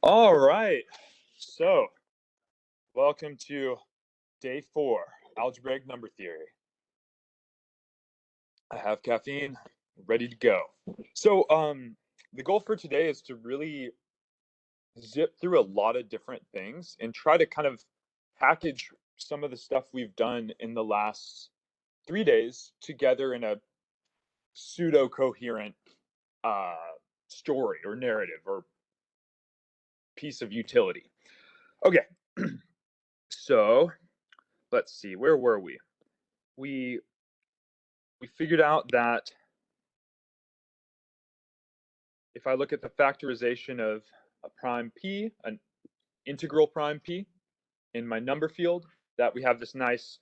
All right, so welcome to day 4, Algebraic Number Theory. I have caffeine, ready to go. So the goal for today is to really zip through a lot of different things and try to kind of package some of the stuff we've done in the last 3 days together in a pseudo-coherent story or narrative or piece of utility. Okay, so let's see, where were we? We figured out that if I look at the factorization of a prime p, an integral prime p, in my number field, that we have this nice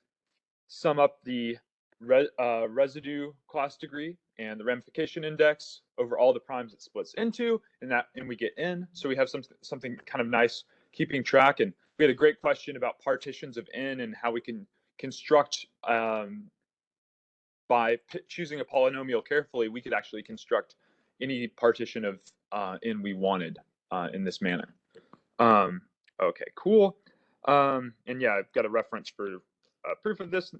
sum up the residue class degree and the ramification index over all the primes it splits into, and we get n. So we have something kind of nice keeping track. And we had a great question about partitions of n and how we can construct by choosing a polynomial carefully, we could actually construct any partition of n we wanted in this manner. Okay, cool. And yeah, I've got a reference for proof of this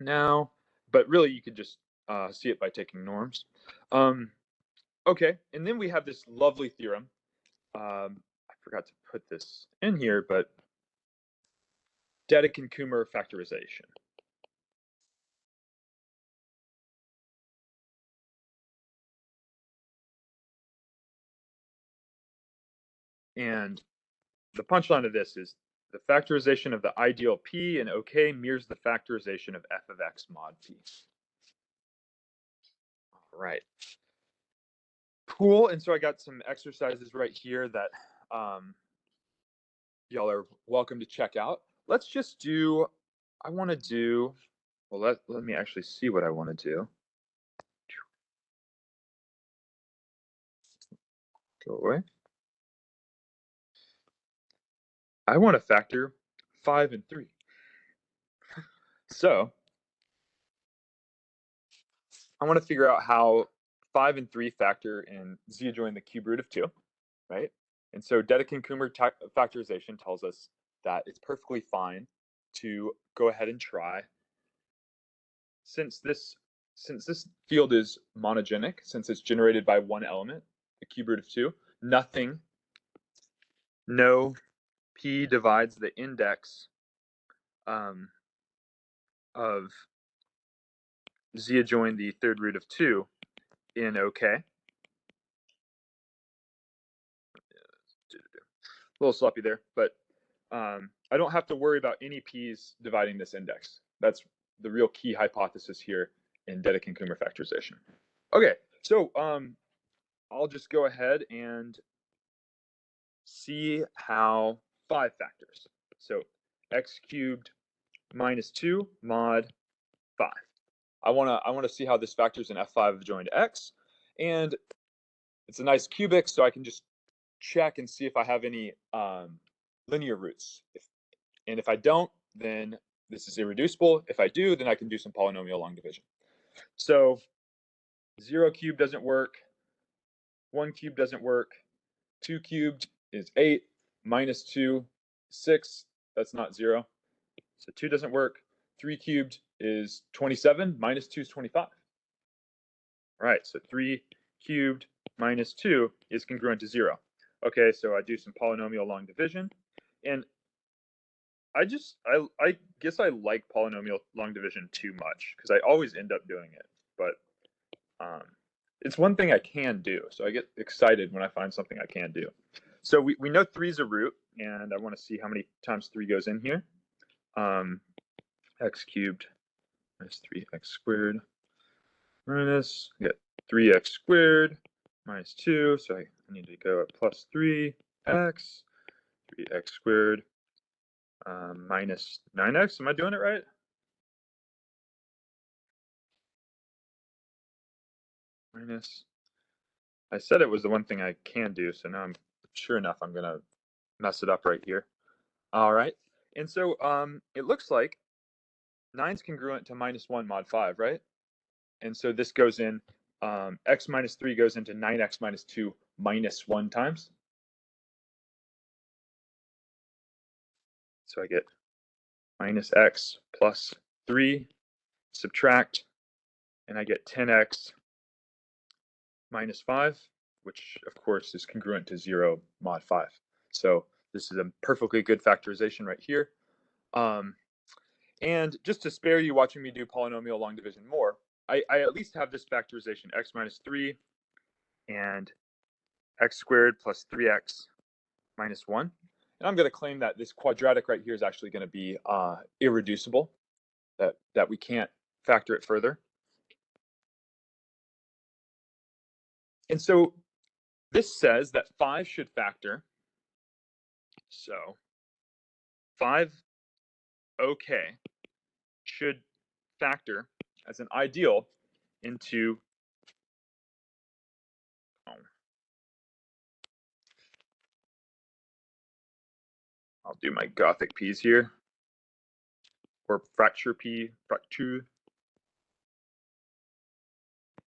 now, but really you could just see it by taking norms. Okay, and then we have this lovely theorem. I forgot to put this in here, but Dedekind factorization. And the punchline of this is the factorization of the ideal P in OK mirrors the factorization of f of x mod P. All right. Cool. And so I got some exercises right here that y'all are welcome to check out. Let's just do, well, let me actually see what I want to do. Go away. I want to factor 5 and 3. So I want to figure out how 5 and 3 factor in z adjoin the cube root of 2, right? And so Dedekind factorization tells us that it's perfectly fine to go ahead and try. Since this field is monogenic, since it's generated by one element, the cube root of 2, no p divides the index of z adjoin the third root of 2 in OK. A little sloppy there, but I don't have to worry about any p's dividing this index. That's the real key hypothesis here in Dedekind factorization. Okay, so I'll just go ahead and see how 5 factors. So x cubed minus 2 mod 5. I want to see how this factors in f5 adjoined x, and it's a nice cubic, so I can just check and see if I have any linear roots. And if I don't, then this is irreducible. If I do, then I can do some polynomial long division. So 0 cubed doesn't work. 1 cubed doesn't work. 2 cubed is 8. Minus 2, 6. That's not 0. So 2 doesn't work. 3 cubed is 27. Minus 2 is 25. All right, so 3 cubed minus 2 is congruent to 0. Okay, so I do some polynomial long division. And I guess I like polynomial long division too much because I always end up doing it. But it's one thing I can do, so I get excited when I find something I can do. So we know 3 is a root, and I want to see how many times 3 goes in here. X cubed minus 3x squared minus, I get 3x squared minus 2, so I need to go at plus 3x, 3x squared minus 9x. Am I doing it right? Minus, I said it was the one thing I can do, so now I'm sure enough I'm going to mess it up right here. All right, and so it looks like 9's congruent to minus 1 mod 5, right? And so this goes in x minus 3 goes into 9x minus 2 minus 1 times. So I get minus x plus 3, subtract, and I get 10x minus 5, which of course is congruent to 0 mod 5. So this is a perfectly good factorization right here. And just to spare you watching me do polynomial long division more, I at least have this factorization, x minus 3 and x squared plus 3x minus 1. And I'm going to claim that this quadratic right here is actually going to be irreducible, that we can't factor it further. And so this says that 5 should factor. So 5 OK should factor as an ideal into I'll do my Gothic P's here, or fracture P, fracture.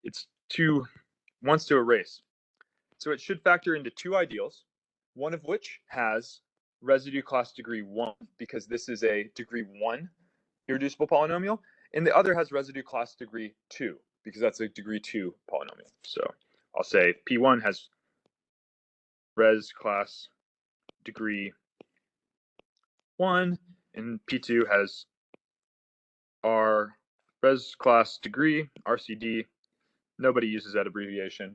It's wants to erase. So it should factor into 2 ideals, one of which has residue class degree 1, because this is a degree 1 irreducible polynomial, and the other has residue class degree 2, because that's a degree 2 polynomial. So I'll say P1 has res class degree 1, and P2 has R res class degree, RCD. Nobody uses that abbreviation.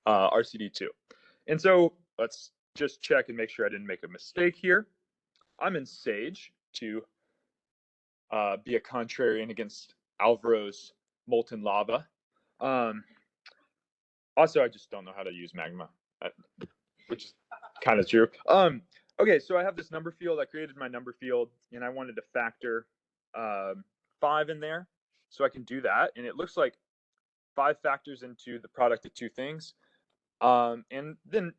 RCD2. And so let's just check and make sure I didn't make a mistake here. I'm in Sage to be a contrarian against Alvaro's molten lava. Also, I just don't know how to use magma, which is kind of true. Okay, so I have this number field. I created my number field, and I wanted to factor 5 in there. So I can do that, and it looks like 5 factors into the product of 2 things. And then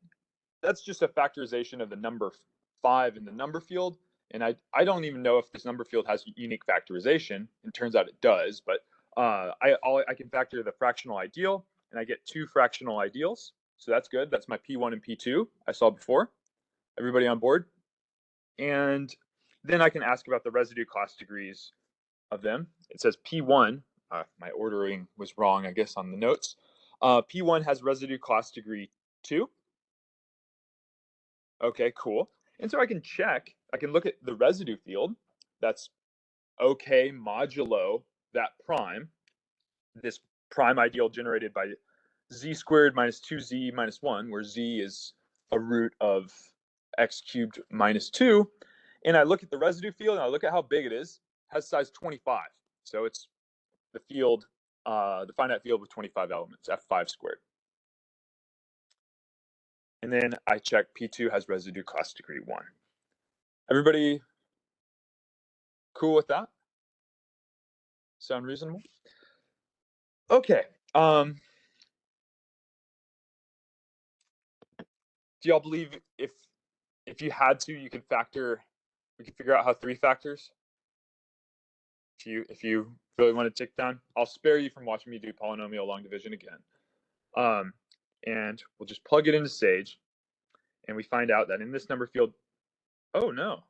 that's just a factorization of the number 5 in the number field. And I don't even know if this number field has unique factorization. It turns out it does, but I can factor the fractional ideal, and I get 2 fractional ideals. So that's good. That's my P1 and P2 I saw before. Everybody on board? And then I can ask about the residue class degrees of them. It says P1. My ordering was wrong, I guess, on the notes. P1 has residue class degree 2. Okay, cool. And so I can check, I can look at the residue field. That's OK modulo that prime, this prime ideal generated by z squared minus 2z minus 1, where z is a root of x cubed minus 2. And I look at the residue field, and I look at how big it is. It has size 25. So it's the field, the finite field with 25 elements, F5 squared. And then I check P2 has residue class degree 1. Everybody cool with that? Sound reasonable? Okay. Do y'all believe if you had to, you could factor, we could figure out how 3 factors? If you really want to take down, I'll spare you from watching me do polynomial long division again. And we'll just plug it into Sage, and we find out that in this number field, oh no,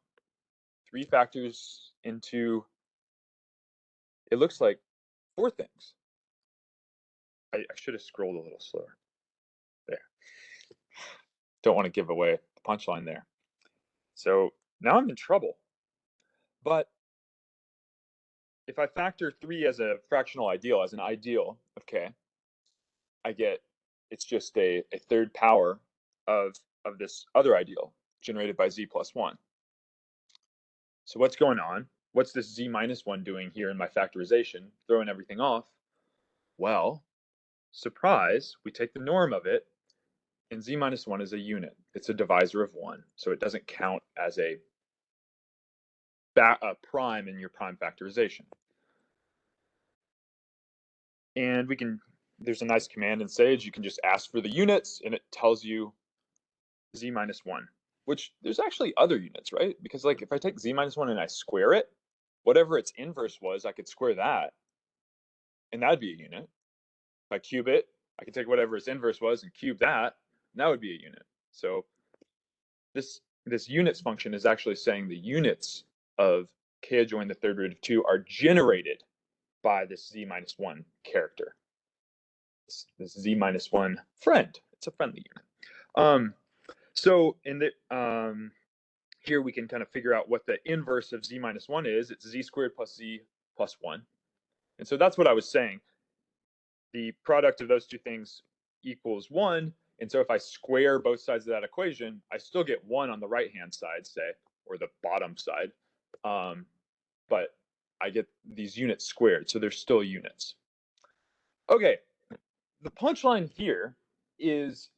3 factors into, it looks like 4 things. I should have scrolled a little slower. There. Don't want to give away the punchline there. So now I'm in trouble. But if I factor 3 as a fractional ideal, as an ideal of k, I get, it's just a third power of this other ideal generated by z plus 1. So what's going on? What's this z minus 1 doing here in my factorization, throwing everything off? Well, surprise, we take the norm of it, and z minus 1 is a unit. It's a divisor of 1, so it doesn't count as a prime in your prime factorization. And we can, there's a nice command in Sage, you can just ask for the units, and it tells you z minus 1, which there's actually other units, right? Because like if I take z minus 1 and I square it, whatever its inverse was, I could square that, and that'd be a unit. I cube it, I can take whatever its inverse was and cube that, and that would be a unit. So this units function is actually saying the units of k adjoin the third root of 2 are generated by this z minus 1 character. This z minus 1 friend. It's a friendly unit. So in the here we can kind of figure out what the inverse of z minus 1 is. It's z squared plus z plus 1. And so that's what I was saying. The product of those two things equals 1. And so if I square both sides of that equation, I still get 1 on the right-hand side, say, or the bottom side. But I get these units squared, so they're still units. Okay, the punchline here is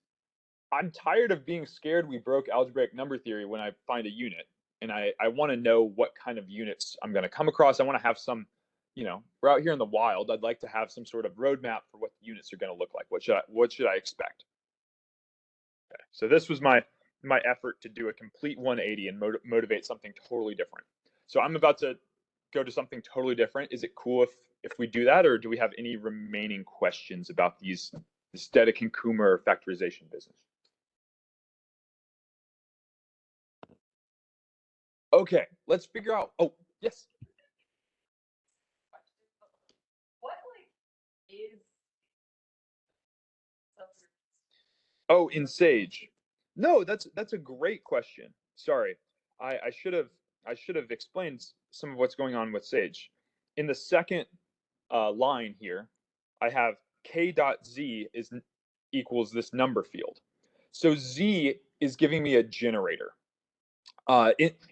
I'm tired of being scared we broke algebraic number theory when I find a unit. And I want to know what kind of units I'm going to come across. I want to have some, we're out here in the wild. I'd like to have some sort of roadmap for what the units are going to look like. What should I expect? Okay, so this was my effort to do a complete 180 and motivate something totally different. So I'm about to go to something totally different. Is it cool if we do that, or do we have any remaining questions about this Dedekind-Kummer factorization business? Okay, let's figure out. Oh, yes. What is? Oh, in Sage. No, that's a great question. Sorry, I should have explained some of what's going on with Sage. In the second line here, I have k dot z equals this number field. So z is giving me a generator.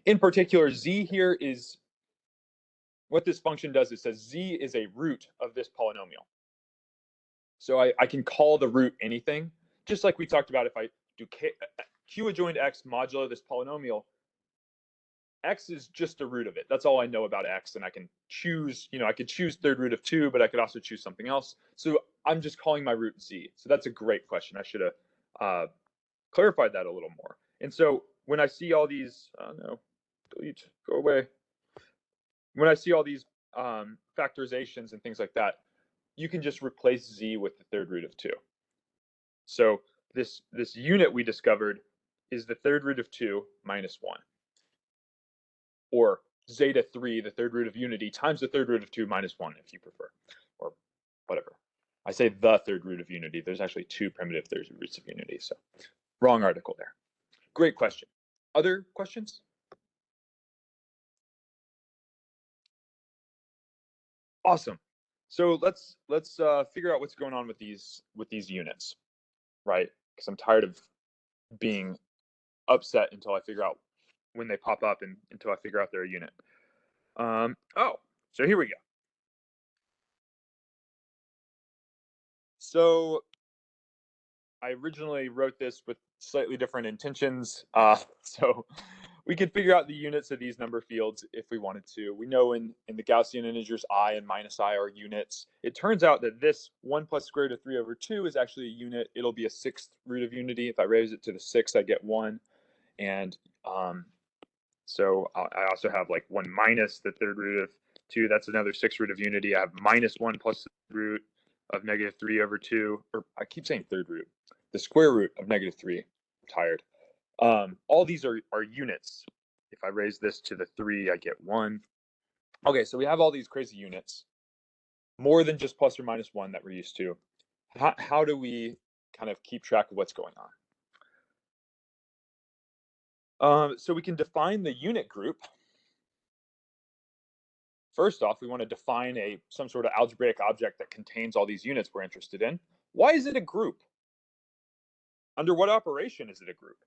In particular, z here is what this function does. It says z is a root of this polynomial. So I can call the root anything, just like we talked about. If I do q adjoined x modulo this polynomial, x is just a root of it. That's all I know about x, and I can choose, I could choose third root of 2, but I could also choose something else. So I'm just calling my root z. So that's a great question. I should have clarified that a little more. And so when I see all these, no, delete, go away. When I see all these factorizations and things like that, you can just replace z with the third root of 2. So this unit we discovered is the third root of 2 minus 1. Or zeta 3, the third root of unity, times the third root of 2 minus 1, if you prefer. Or whatever. I say the third root of unity. There's actually 2 primitive third roots of unity. So wrong article there. Great question. Other questions? Awesome. So let's figure out what's going on with these units, right? Because I'm tired of being upset until I figure out when they pop up and until I figure out they're a unit. Oh, so here we go. So I originally wrote this with slightly different intentions. So we could figure out the units of these number fields if we wanted to. We know in the Gaussian integers I and minus I are units. It turns out that this 1 plus square root of 3 over 2 is actually a unit. It'll be a 6th root of unity. If I raise it to the 6th, I get 1. And so I also have like 1 minus the third root of 2. That's another 6th root of unity. I have minus 1 plus the root of negative 3 over 2. Or I keep saying third root. The square root of negative 3. I'm tired. All these are units. If I raise this to the 3, I get 1. Okay, so we have all these crazy units. More than just plus or minus 1 that we're used to. How do we kind of keep track of what's going on? So we can define the unit group. First off, we want to define some sort of algebraic object that contains all these units we're interested in. Why is it a group? Under what operation is it a group?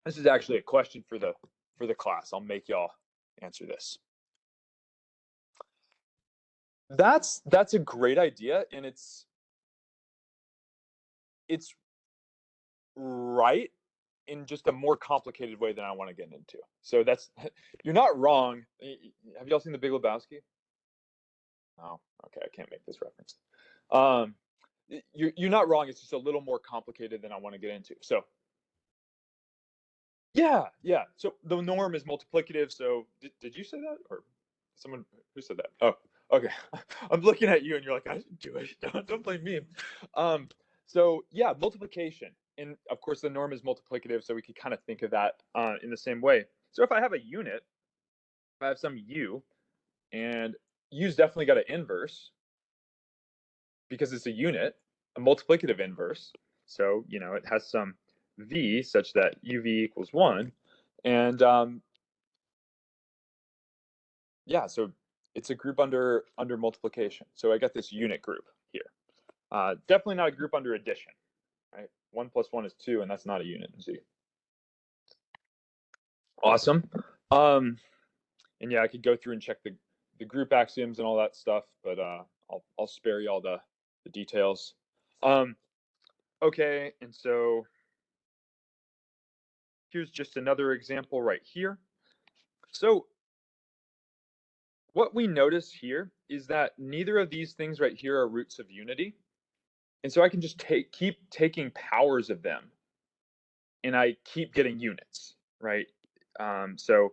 This is actually a question for the class. I'll make y'all answer this. That's a great idea, and it's right in just a more complicated way than I want to get into. So you're not wrong. Have y'all seen The Big Lebowski? Oh, okay. I can't make this reference. You're not wrong. It's just a little more complicated than I want to get into. So yeah. So the norm is multiplicative. So did you say that, or someone who said that? Oh, Okay, I'm looking at you and you're like, I didn't do it. Don't blame me. So yeah, multiplication. And of course the norm is multiplicative, so we could kind of think of that in the same way. So if I have a unit, if I have some u, and u's definitely got an inverse because it's a unit, a multiplicative inverse. So, you know, it has some v such that uv equals 1. And yeah, so it's a group under multiplication. So I got this unit group here. Definitely not a group under addition, right? 1 plus 1 is 2, and that's not a unit in Z. Awesome. And yeah, I could go through and check the group axioms and all that stuff, but I'll spare you all the details. Okay, and so here's just another example right here. So what we notice here is that neither of these things right here are roots of unity. And so I can just keep taking powers of them, and I keep getting units, right? So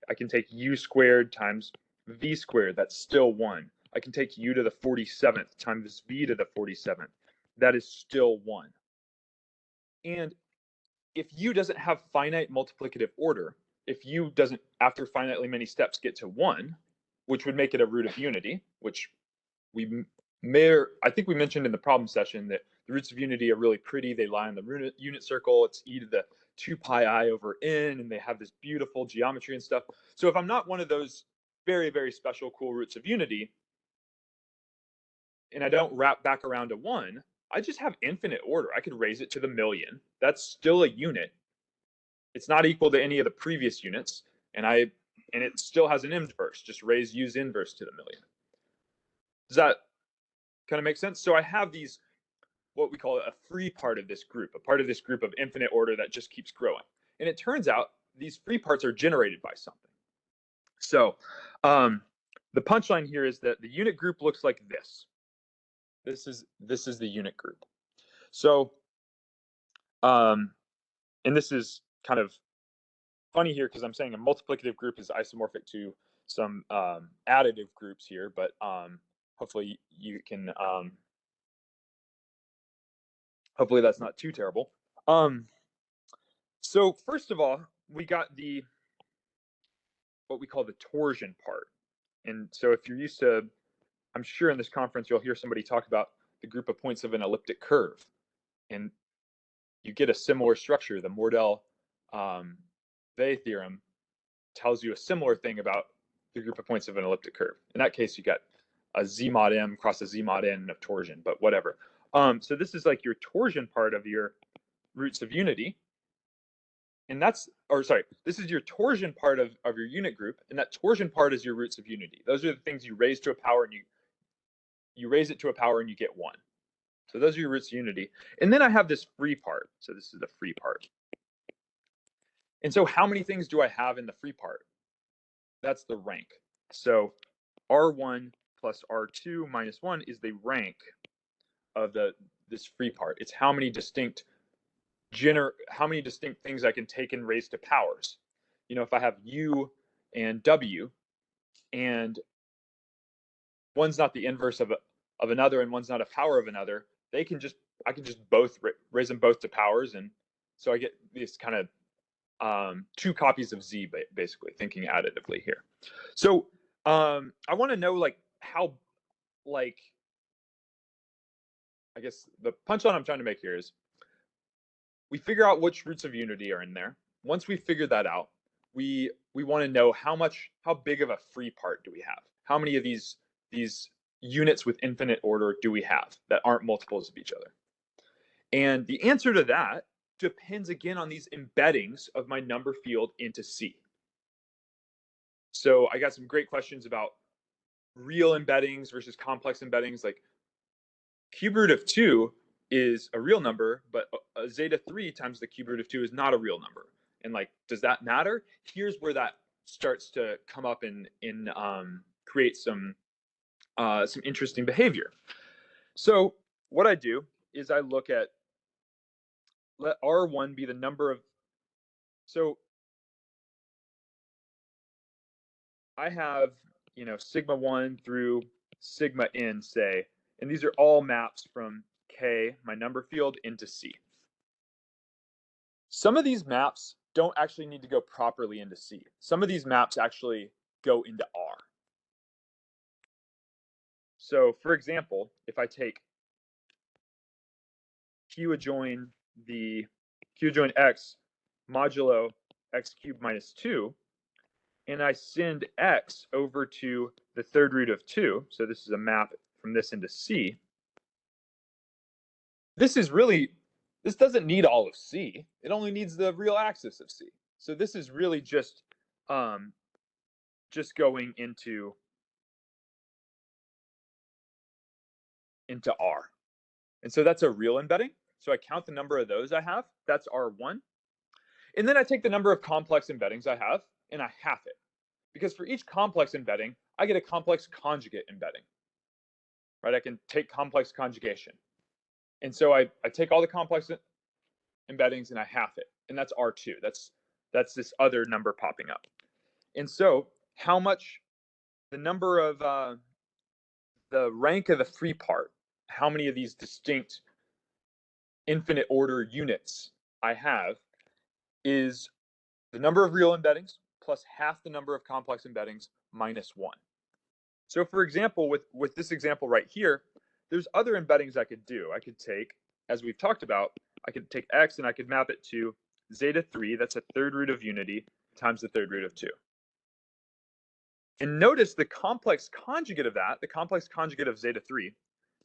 I can take u squared times v squared, that's still 1. I can take u to the 47th times v to the 47th, that is still 1. And if u doesn't have finite multiplicative order, if u doesn't, after finitely many steps, get to 1, which would make it a root of unity, which I think we mentioned in the problem session that the roots of unity are really pretty. They lie in the unit circle. It's e to the 2 pi I over n, and they have this beautiful geometry and stuff. So if I'm not one of those very, very special cool roots of unity, and I don't wrap back around to 1, I just have infinite order. I could raise it to the million. That's still a unit. It's not equal to any of the previous units, and it still has an inverse. Just raise u's inverse to the million. Does that kind of make sense? So I have these, what we call a free part of this group, a part of this group of infinite order that just keeps growing. And it turns out these free parts are generated by something. So the punchline here is that the unit group looks like this. This is the unit group. So, and this is kind of funny here because I'm saying a multiplicative group is isomorphic to some additive groups here, but hopefully you can, hopefully that's not too terrible. So first of all, we got what we call the torsion part. And so if you're used to, I'm sure in this conference you'll hear somebody talk about the group of points of an elliptic curve, and you get a similar structure. The Mordell-Weil theorem tells you a similar thing about the group of points of an elliptic curve. In that case, you got a z mod m cross a z mod n of torsion, but whatever. So this is like your torsion part of your roots of unity. And this is your torsion part of your unit group, and that torsion part is your roots of unity. Those are the things you raise to a power, and you raise it to a power and you get 1. So those are your roots of unity. And then I have this free part. So this is the free part. And so how many things do I have in the free part? That's the rank. So R1 plus R2 minus 1 is the rank of this free part. It's how many distinct things I can take and raise to powers. You know, if I have U and W, and one's not the inverse of another, and one's not a power of another, I can just both raise them both to powers, and so I get this kind of 2 copies of Z, basically, thinking additively here. So I want to know how, I guess the punchline I'm trying to make here is we figure out which roots of unity are in there. Once we figure that out, we want to know how big of a free part do we have? How many of these units with infinite order do we have that aren't multiples of each other? And the answer to that depends again on these embeddings of my number field into C. So I got some great questions about real embeddings versus complex embeddings. Like cube root of 2 is a real number, but zeta 3 times the cube root of 2 is not a real number. And does that matter? Here's where that starts to come up and create some interesting behavior. So what I do is I look at, let R1 be the number of, so I have, sigma 1 through sigma in, say, and these are all maps from K, my number field, into C. Some of these maps don't actually need to go properly into C. Some of these maps actually go into R. So for example, if I take Q adjoin X modulo x cubed minus 2, and I send X over to the third root of 2, so this is a map from this into C, this doesn't need all of C. It only needs the real axis of C. So this is really just going into R. And so that's a real embedding. So I count the number of those I have. That's R1. And then I take the number of complex embeddings I have, and I half it. Because for each complex embedding, I get a complex conjugate embedding. Right? I can take complex conjugation. And so I take all the complex embeddings and I half it. And that's R2. That's this other number popping up. And so how much the number of the rank of the free part, how many of these distinct infinite order units I have, is the number of real embeddings plus half the number of complex embeddings minus 1. So for example, with this example right here, there's other embeddings I could do. I could take, as we've talked about, I could take X and I could map it to zeta 3, that's a third root of unity, times the third root of 2. And notice the complex conjugate of that, the complex conjugate of zeta 3.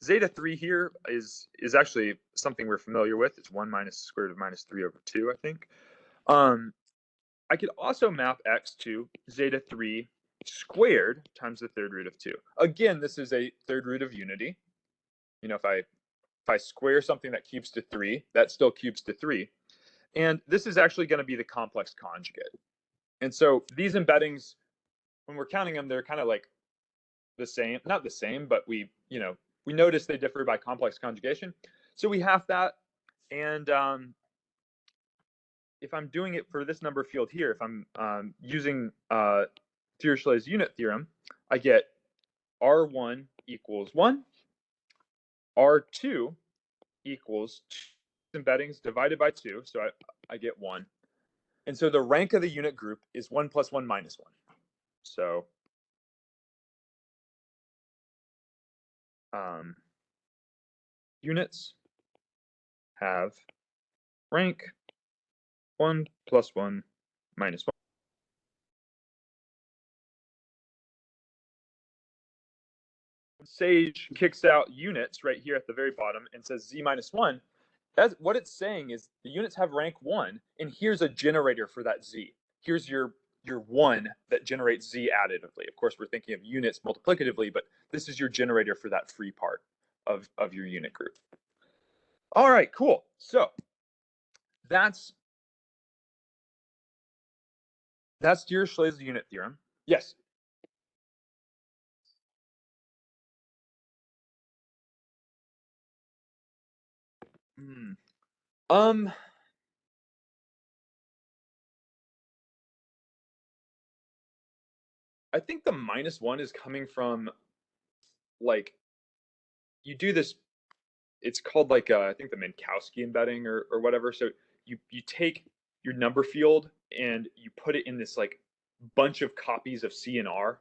Zeta 3 here is actually something we're familiar with. It's 1 minus the square root of minus 3 over 2, I think. I could also map X to zeta 3 squared times the third root of 2. Again, this is a third root of unity. You know, if I square something that cubes to 3, that still cubes to 3. And this is actually going to be the complex conjugate. And so these embeddings, when we're counting them, they're kind of like the same, not the same, but we notice they differ by complex conjugation. So we have that. And if I'm doing it for this number field here, if I'm using Dirichlet's unit theorem, I get R1 equals 1, R2 equals 2 embeddings divided by 2, so I get 1. And so the rank of the unit group is 1 plus 1 minus 1. So units have rank 1 plus 1 minus 1. Sage kicks out units right here at the very bottom and says z minus 1. That's what it's saying is the units have rank 1, and here's a generator for that z. Here's your 1 that generates z additively. Of course, we're thinking of units multiplicatively, but this is your generator for that free part of your unit group. All right, cool. So that's Dirichlet's unit theorem. Yes. I think the minus 1 is coming from, like, you do this, it's called like I think the Minkowski embedding or whatever. So you take your number field and you put it in this like bunch of copies of C and R,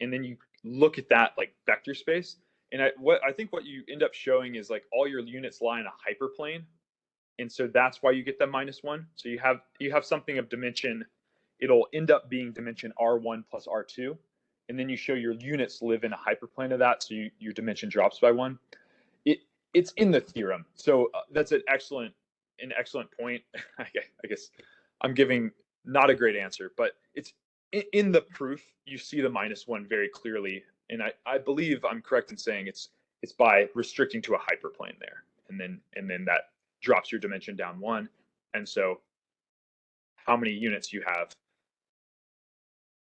and then you look at that like vector space. And I think what you end up showing is like all your units lie in a hyperplane, and so that's why you get the minus 1. So you have something of dimension. It'll end up being dimension R1 plus R2, and then you show your units live in a hyperplane of that, so your dimension drops by 1. It's in the theorem, so that's an excellent point. I guess I'm giving not a great answer, but it's in the proof. You see the minus 1 very clearly, and I believe I'm correct in saying it's by restricting to a hyperplane there, and then that drops your dimension down 1, and so how many units you have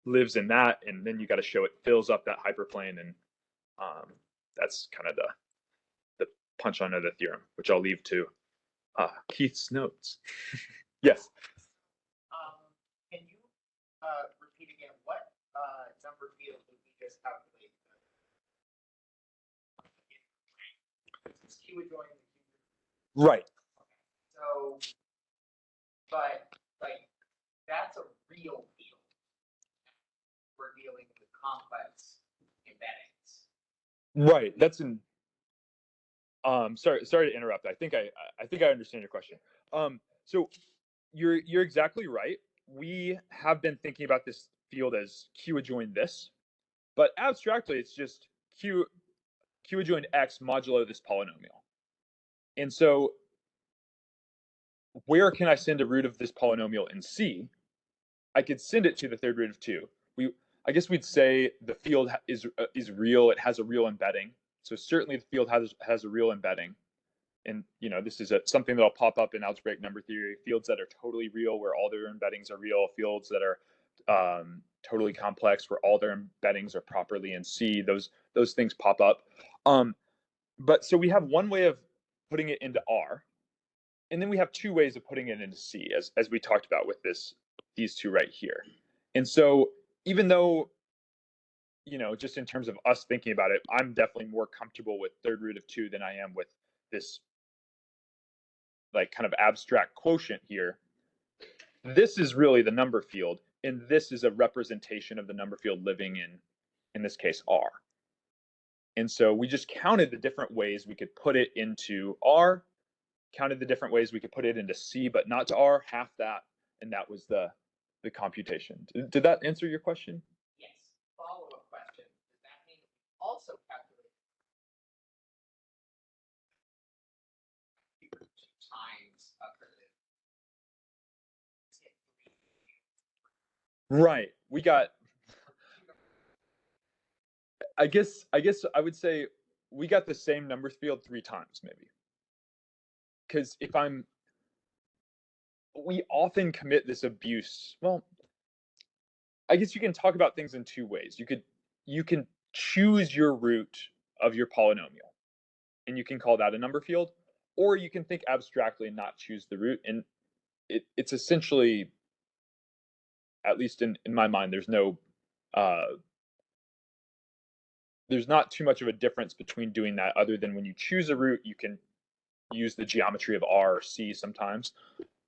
lives in that, and then you got to show it fills up that hyperplane, and that's kind of the punchline of the theorem, which I'll leave to Keith's notes. Yes. Can you repeat again what number field did we just calculate? Q adjoin the Q. Right. So, but like that's a real field. We're dealing with complex embeddings. Right. That's an. Sorry to interrupt. I think I understand your question. So you're exactly right. We have been thinking about this field as Q adjoin this, but abstractly it's just Q adjoin X modulo this polynomial. And so where can I send a root of this polynomial in C? I could send it to the third root of 2. I guess we'd say the field is real. It has a real embedding. So certainly the field has a real embedding. And this is something that'll pop up in algebraic number theory. Fields that are totally real, where all their embeddings are real. Fields that are totally complex, where all their embeddings are properly in C. Those things pop up. But so we have one way of putting it into R, and then we have two ways of putting it into C, as we talked about with these two right here. And so even though, just in terms of us thinking about it, I'm definitely more comfortable with third root of 2 than I am with this like kind of abstract quotient here. This is really the number field, and this is a representation of the number field living in this case, R. And so we just counted the different ways we could put it into R, counted the different ways we could put it into C, but not to R, half that, and that was the computation. Did that answer your question? Yes. Follow-up question. Does that mean also calculate times a curve? Right. We got. I guess I would say we got the same number field 3 times maybe. Because we often commit this abuse. Well, I guess you can talk about things in 2 ways. You can choose your root of your polynomial, and you can call that a number field, or you can think abstractly and not choose the root. And it's essentially, at least in my mind, there's not too much of a difference between doing that, other than when you choose a root, you can use the geometry of R or C sometimes.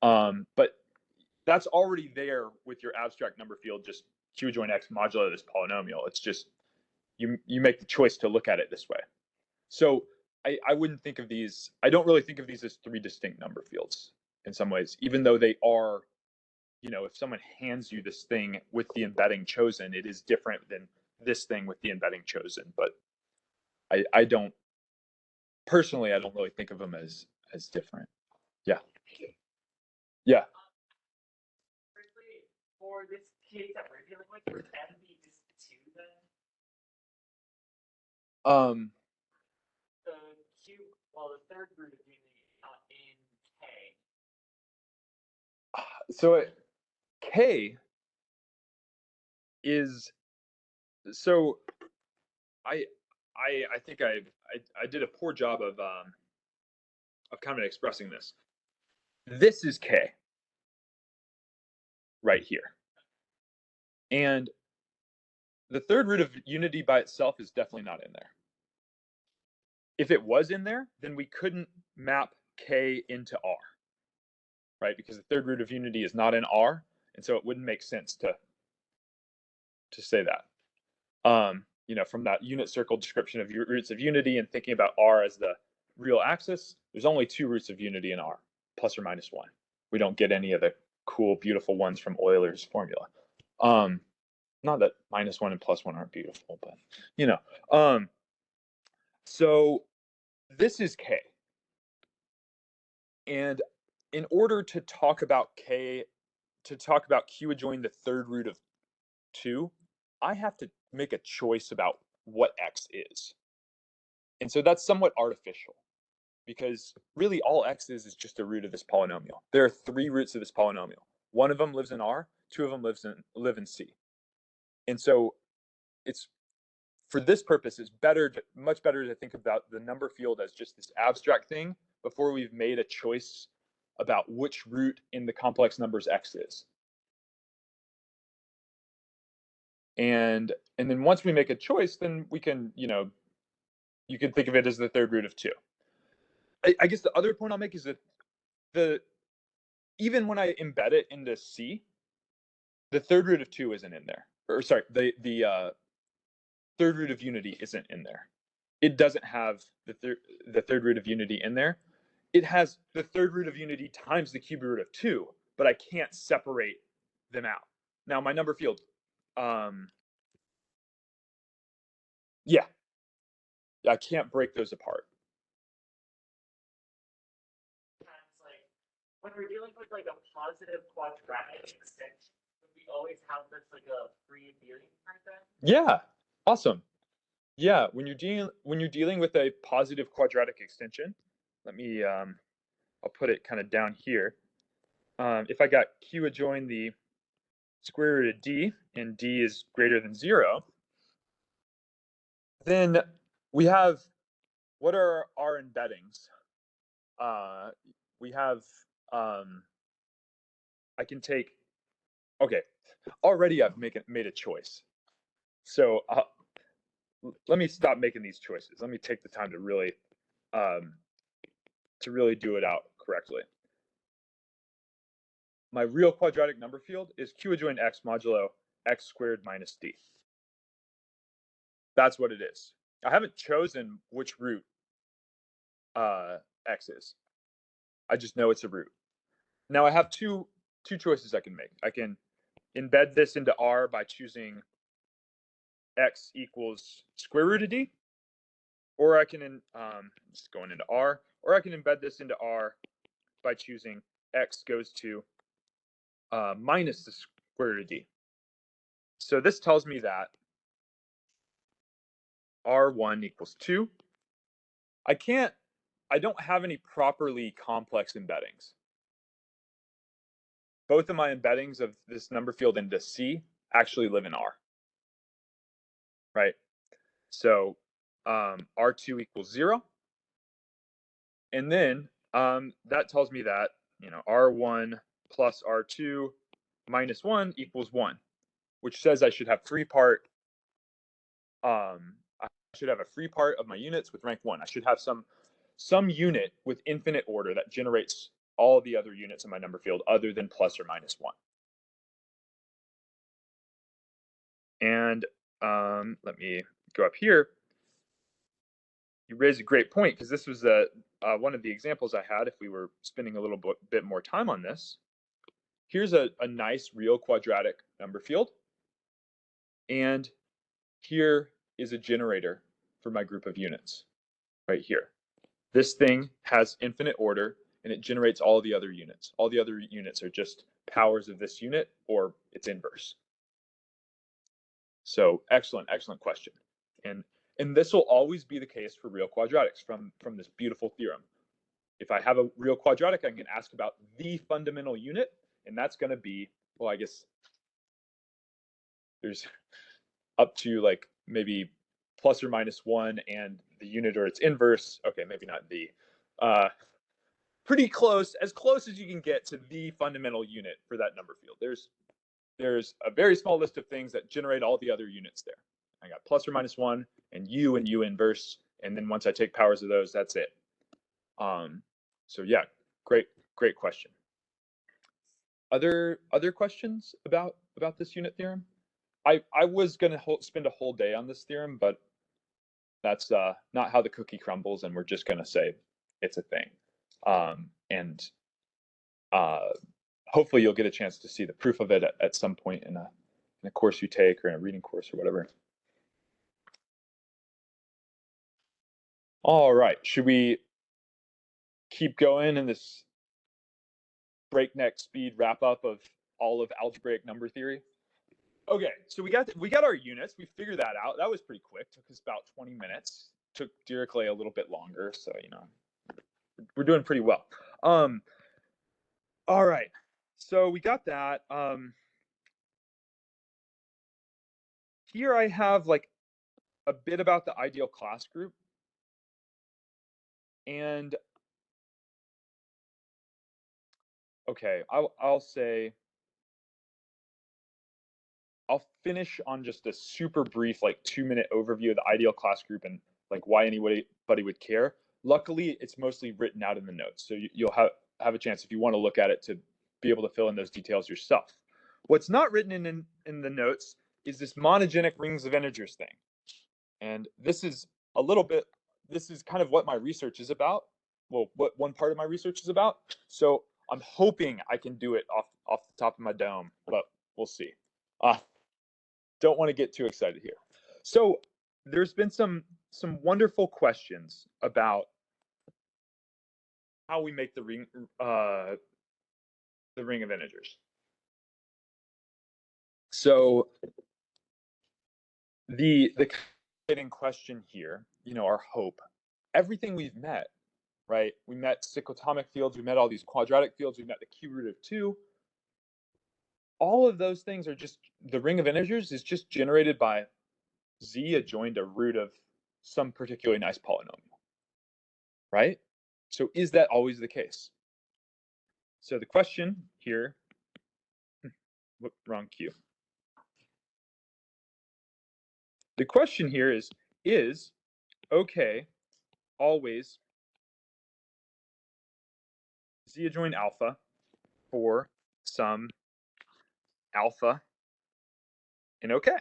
But that's already there with your abstract number field, just Q adjoin X modulo this polynomial. It's just you make the choice to look at it this way. So I wouldn't think of these, I don't really think of these as 3 distinct number fields in some ways, even though they are, if someone hands you this thing with the embedding chosen, it is different than this thing with the embedding chosen. But I don't really think of them as different. Yeah. Yeah. For this case that we're dealing with, would M be just 2 then? The the third root of unity in K. So K is, so I think I did a poor job of kind of expressing this. This is K right here. And the third root of unity by itself is definitely not in there. If it was in there, then we couldn't map K into R, right? Because the third root of unity is not in R, and so it wouldn't make sense to say that. From that unit circle description of roots of unity and thinking about R as the real axis, there's only 2 roots of unity in R, plus or minus 1. We don't get any of the cool, beautiful ones from Euler's formula. Not that minus 1 and plus 1 aren't beautiful, but so this is K. And in order to talk about K, to talk about Q adjoin the third root of 2, I have to make a choice about what X is. And so that's somewhat artificial, because really all X is just a root of this polynomial. There are 3 roots of this polynomial. One of them lives in R, 2 of them live in C. And so it's, for this purpose, it's much better to think about the number field as just this abstract thing before we've made a choice about which root in the complex numbers X is. And then once we make a choice, then we can, you can think of it as the third root of 2. I guess the other point I'll make is that even when I embed it into C, the third root of 2 isn't in there. Or sorry, the third root of unity isn't in there. It doesn't have the third root of unity in there. It has the third root of unity times the cube root of 2, but I can't separate them out. Now my number field, yeah, I can't break those apart. Like when we're dealing with like a positive quadratic extension, we always have this like a free dealing person. Yeah, awesome. Yeah, when you're dealing with a positive quadratic extension, let me I'll put it kind of down here. If I got q adjoin the square root of d and d is greater than 0, then we have, what are our embeddings? We have, I can take, okay, already I've made a choice. So let me stop making these choices. Let me take the time to really do it out correctly. My real quadratic number field is q adjoin x modulo x squared minus d. That's what it is. I haven't chosen which root x is. I just know it's a root. Now I have two choices I can make. I can embed this into R by choosing x equals square root of d, or I can just going into R, or I can embed this into R by choosing x goes to minus the square root of d. So this tells me that R1 equals 2. I don't have any properly complex embeddings. Both of my embeddings of this number field into C actually live in R, right? So R2 equals 0. And then that tells me that, R1 plus R2 minus 1 equals 1, which says I should have I should have a free part of my units with rank 1. I should have some unit with infinite order that generates all the other units in my number field other than plus or minus 1. And let me go up here. You raise a great point, because this was one of the examples I had if we were spending a little bit more time on this. Here's a nice real quadratic number field. And here is a generator for my group of units right here. This thing has infinite order, and it generates all the other units. All the other units are just powers of this unit or its inverse. So excellent question. And this will always be the case for real quadratics from this beautiful theorem. If I have a real quadratic, I can ask about the fundamental unit, and that's going to be, well, I guess there's up to like maybe plus or minus 1 and the unit or its inverse. Okay, maybe not the. Pretty close, as you can get to the fundamental unit for that number field. There's a very small list of things that generate all the other units there. I got plus or minus 1 and u inverse, and then once I take powers of those, that's it. So yeah, great question. Other questions about this unit theorem? I was going to spend a whole day on this theorem, but that's not how the cookie crumbles, and we're just going to say it's a thing. And hopefully you'll get a chance to see the proof of it at some point in a course you take, or in a reading course or whatever. All right, should we keep going in this breakneck speed wrap up of all of algebraic number theory? Okay, so we got our units. We figured that out. That was pretty quick. Took us about 20 minutes. Took Dirichlet a little bit longer, so we're doing pretty well. All right, so we got that. Here I have like a bit about the ideal class group, and okay, I'll say I'll finish on just a super brief, like 2-minute overview of the ideal class group and like why anybody would care. Luckily, it's mostly written out in the notes, so you'll have a chance if you want to look at it to be able to fill in those details yourself. What's not written in the notes is this monogenic rings of integers thing. And this is kind of what my research is about. Well, what one part of my research is about. So I'm hoping I can do it off the top of my dome, but we'll see. Don't want to get too excited here. So there's been some wonderful questions about how we make the ring of integers. So the question here, our hope, everything we've met, right? We met cyclotomic fields, we met all these quadratic fields, we met the cube root of 2. All of those things are just, the ring of integers is just generated by z adjoined a root of some particularly nice polynomial, right? So is that always the case? So the question here, wrong cue. The question here is OK always z adjoined alpha for some alpha in OK,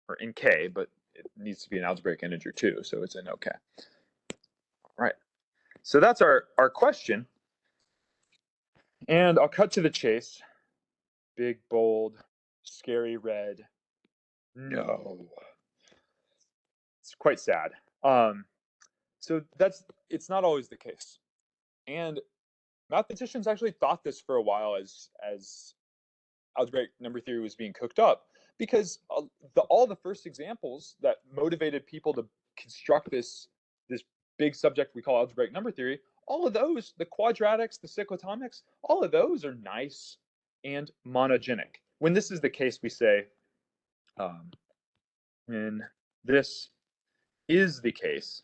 or in K, but it needs to be an algebraic integer too, so it's in OK. All right, so that's our question. And I'll cut to the chase. Big, bold, scary red. No. It's quite sad. So it's not always the case. And mathematicians actually thought this for a while as algebraic number theory was being cooked up, because all the first examples that motivated people to construct this big subject we call algebraic number theory, all of those, the quadratics, the cyclotomics, all of those are nice and monogenic. When this is the case, we say, when this is the case,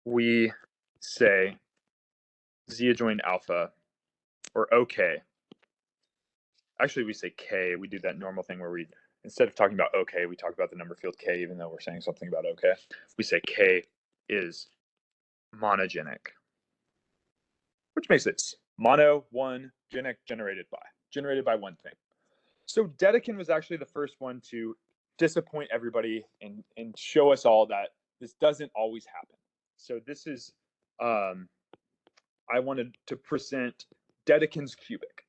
we say z adjoined alpha, or OK. Actually, we say K. We do that normal thing where we, instead of talking about OK, we talk about the number field K, even though we're saying something about OK. We say K is monogenic, which makes it mono, one, genic, generated by one thing. So Dedekind was actually the first one to disappoint everybody and show us all that this doesn't always happen. So this is, I wanted to present Dedekind's cubic.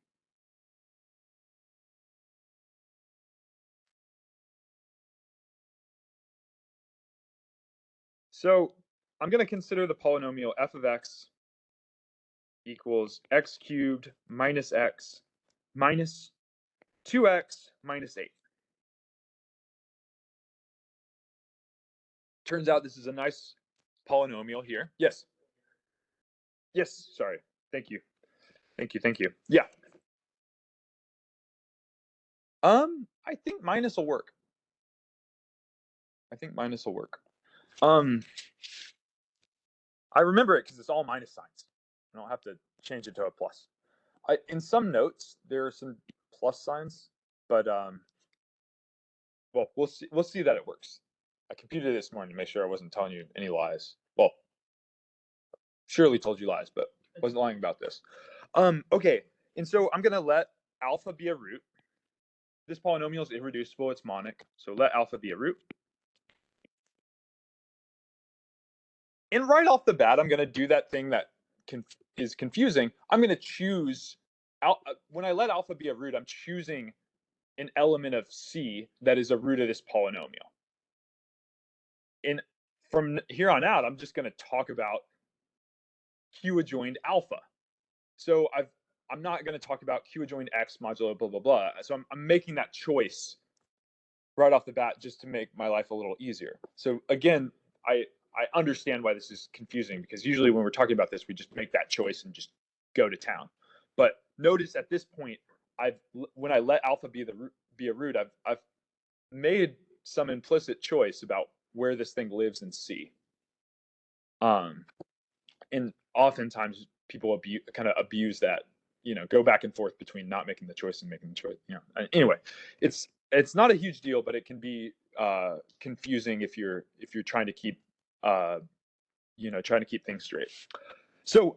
So I'm going to consider the polynomial f of x equals x cubed minus x minus 2x minus 8. Turns out this is a nice polynomial here. Yes. Yes, sorry. Thank you. Yeah. I think minus will work. I remember it because it's all minus signs. I don't have to change it to a plus. In some notes there are some plus signs, but well, we'll see that it works. I computed it this morning to make sure I wasn't telling you any lies. Well, surely told you lies, but wasn't lying about this. Okay, and so I'm gonna let alpha be a root. This polynomial is irreducible, it's monic, so let alpha be a root. And right off the bat, I'm gonna do that thing that is confusing. I'm gonna choose, when I let alpha be a root, I'm choosing an element of C that is a root of this polynomial. And from here on out, I'm just gonna talk about Q adjoined alpha. So I'm not going to talk about Q adjoined X modulo blah, blah, blah. So I'm making that choice right off the bat just to make my life a little easier. So again, I understand why this is confusing, because usually when we're talking about this, we just make that choice and just go to town. But notice at this point, when I let alpha be a root, I've made some implicit choice about where this thing lives in C. And oftentimes people kind of abuse that, go back and forth between not making the choice and making the choice. Anyway, it's not a huge deal, but it can be confusing if you're trying to keep you know, trying to keep things straight. So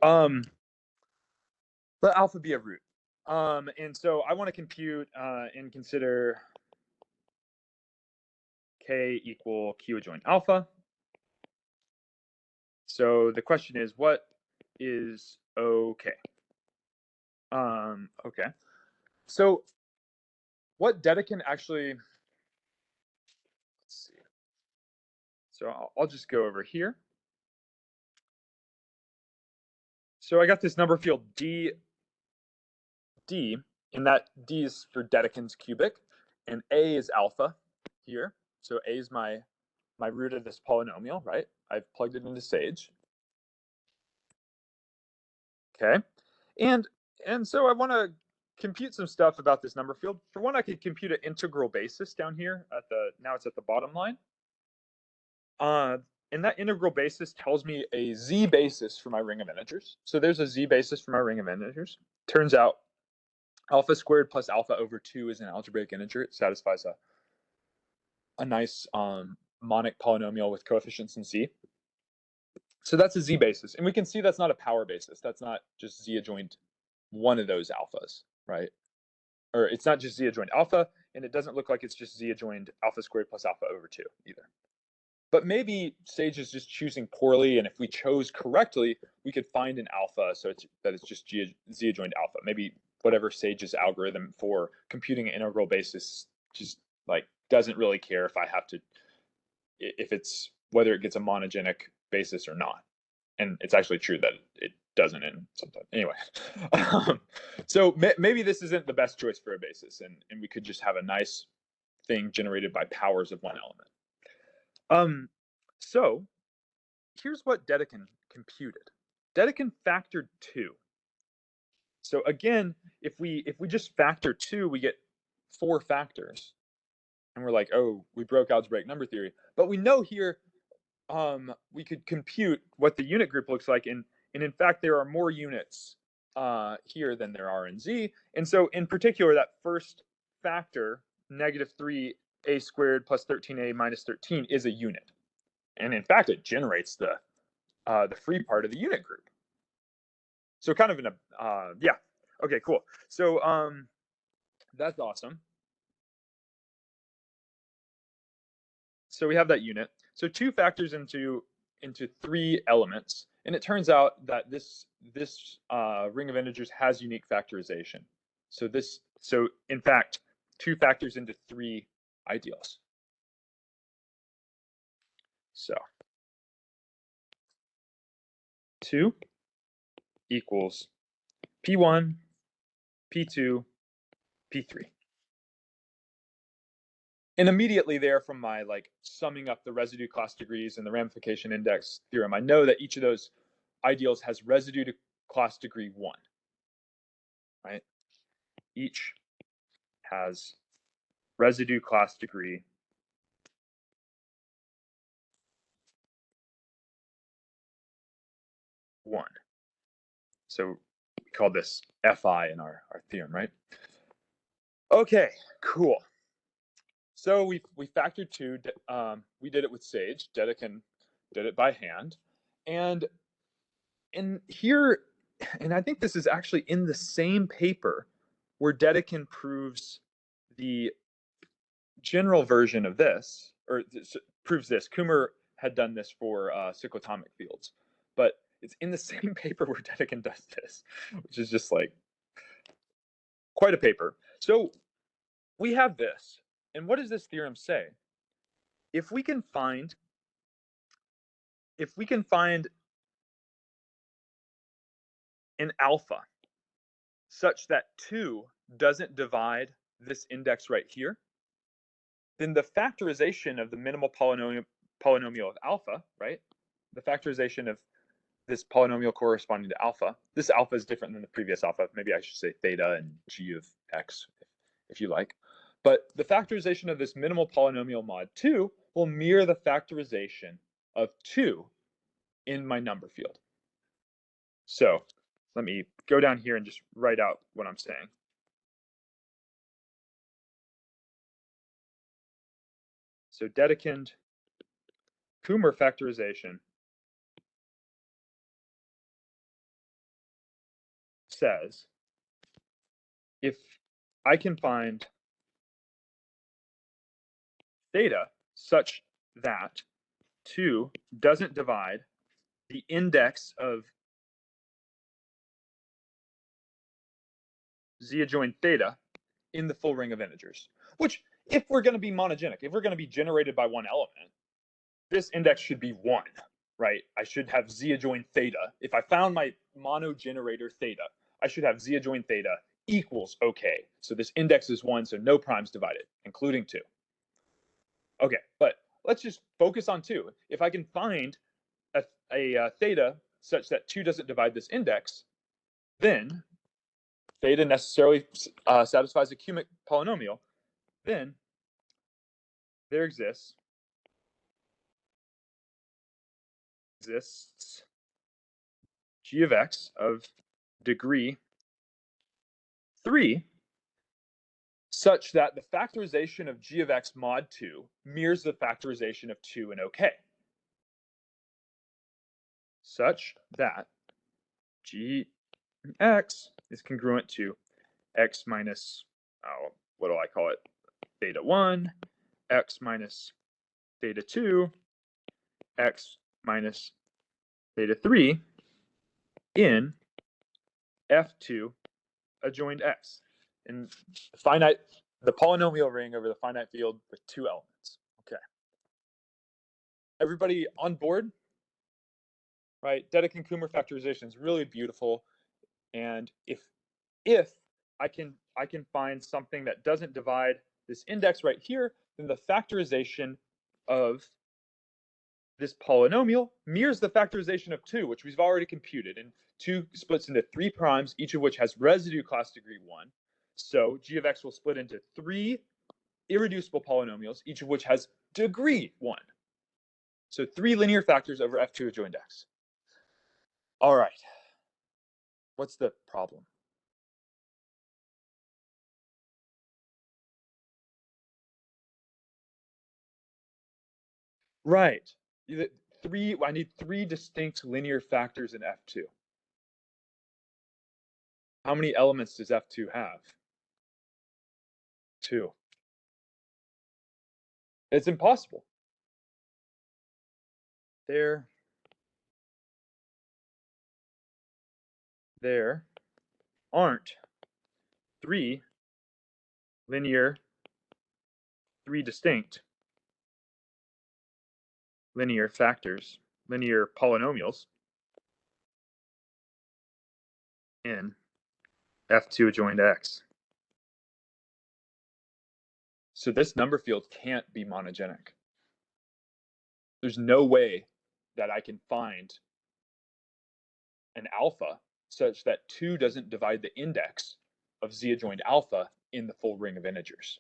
let alpha be a root. And so I want to compute and consider k equal q adjoint alpha. So the question is, what is OK? Okay. So what Dedekind actually, let's see. So I'll just go over here. So I got this number field D, and that D is for Dedekind's cubic, and A is alpha here. So A is my root of this polynomial, right? I've plugged it into Sage. Okay, and so I want to compute some stuff about this number field. For one, I could compute an integral basis down here at the, now it's at the bottom line. And that integral basis tells me a z basis for my ring of integers. So there's a z basis for my ring of integers. Turns out alpha squared plus alpha over 2 is an algebraic integer. It satisfies a nice monic polynomial with coefficients in z. So that's a z basis. And we can see that's not a power basis. That's not just z adjoint one of those alphas, right? Or it's not just z adjoint alpha, and it doesn't look like it's just z adjoined alpha squared plus alpha over 2 either. But maybe Sage is just choosing poorly, and if we chose correctly, we could find an alpha so that it's just z adjoined alpha. Maybe whatever Sage's algorithm for computing an integral basis just like doesn't really care if I have to, if it's whether it gets a monogenic basis or not. And it's actually true that it doesn't in sometimes. Anyway, so maybe this isn't the best choice for a basis, and we could just have a nice thing generated by powers of one element. So here's what Dedekind computed. Dedekind factored 2. So again, if we just factor 2, we get 4 factors. And we're like, oh, we broke algebraic number theory. But we know here we could compute what the unit group looks like, and in fact there are more units here than there are in Z. And so in particular, that first factor, negative 3a squared plus 13a minus 13, is a unit. And in fact, it generates the free part of the unit group. So kind of in a, yeah, okay, cool. So that's awesome. So we have that unit. So 2 factors into 3 elements, and it turns out that this ring of integers has unique factorization. So in fact, 2 factors into 3 ideals. So 2 equals P1, P2, P3. And immediately there, from my like summing up the residue class degrees and the ramification index theorem, I know that each of those ideals has residue to class degree 1, right? Each has residue class degree 1. So we call this Fi in our theorem, right? Okay, cool. So we factored 2. We did it with Sage. Dedekind did it by hand, and here, and I think this is actually in the same paper where Dedekind proves the general version of this, or proves this. Kummer had done this for cyclotomic fields, but it's in the same paper where Dedekind does this, which is just like quite a paper. So we have this, and what does this theorem say? If we can find an alpha such that 2 doesn't divide this index right here, then the factorization of the minimal polynomial of alpha, right? The factorization of this polynomial corresponding to alpha. This alpha is different than the previous alpha. Maybe I should say theta and g of x, if you like. But the factorization of this minimal polynomial mod 2 will mirror the factorization of 2 in my number field. So let me go down here and just write out what I'm saying. So Dedekind Kummer factorization says if I can find theta such that 2 doesn't divide the index of z adjoined theta in the full ring of integers, which if we're going to be monogenic, if we're going to be generated by one element, this index should be 1, right? I should have z adjoined theta. If I found my monogenerator theta, I should have z adjoined theta equals okay. So this index is 1, so no primes divided, including 2. Okay, but let's just focus on 2. If I can find a theta such that 2 doesn't divide this index, then theta necessarily satisfies a cubic polynomial, then there exists g of x of degree 3 such that the factorization of g of x mod 2 mirrors the factorization of 2 in OK, such that g x is congruent to x minus, what do I call it, theta 1, x minus theta 2, x minus theta 3 in f2 adjoined x. In the polynomial ring over the finite field with 2 elements. Okay. Everybody on board? Right? Dedekind-Kummer factorization is really beautiful. And if I can find something that doesn't divide this index right here, then the factorization of this polynomial mirrors the factorization of 2, which we've already computed. And 2 splits into 3 primes, each of which has residue class degree 1. So g of x will split into 3 irreducible polynomials, each of which has degree 1. So 3 linear factors over f2 adjoined x. All right. What's the problem? Right. I need 3 distinct linear factors in f2. How many elements does f2 have? 2. It's impossible. There aren't 3 distinct linear factors, linear polynomials in f2 adjoined x. So this number field can't be monogenic. There's no way that I can find an alpha such that 2 doesn't divide the index of z adjoined alpha in the full ring of integers.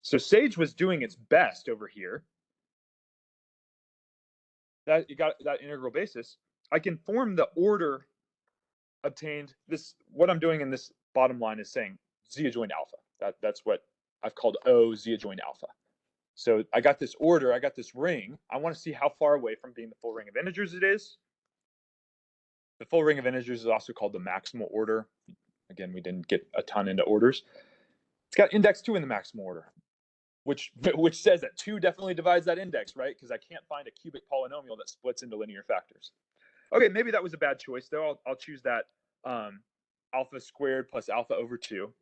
So Sage was doing its best over here. That you got that integral basis. I can form the order obtained. This, what I'm doing in this bottom line is saying z adjoined alpha. That's what I've called O z adjoined alpha. So I got this order, I got this ring. I want to see how far away from being the full ring of integers it is. The full ring of integers is also called the maximal order. Again, we didn't get a ton into orders. It's got index 2 in the maximal order, which says that 2 definitely divides that index, right? Because I can't find a cubic polynomial that splits into linear factors. Okay, maybe that was a bad choice, though. I'll choose that alpha squared plus alpha over 2.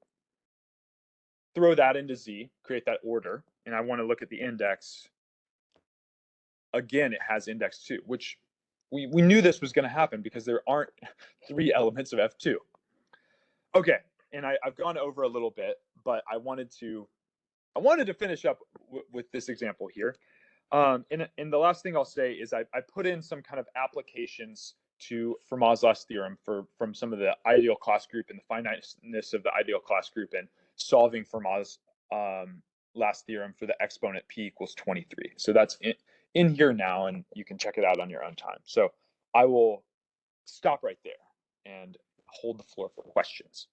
Throw that into Z, create that order, and I want to look at the index. Again, it has index 2, which we knew this was going to happen because there aren't 3 elements of F2. Okay, and I've gone over a little bit, but I wanted to finish up with this example here. And the last thing I'll say is I put in some kind of applications to Fermat's last theorem from some of the ideal class group and the finiteness of the ideal class group and solving Fermat's last theorem for the exponent p equals 23. So that's in here now, and you can check it out on your own time. So I will stop right there and hold the floor for questions.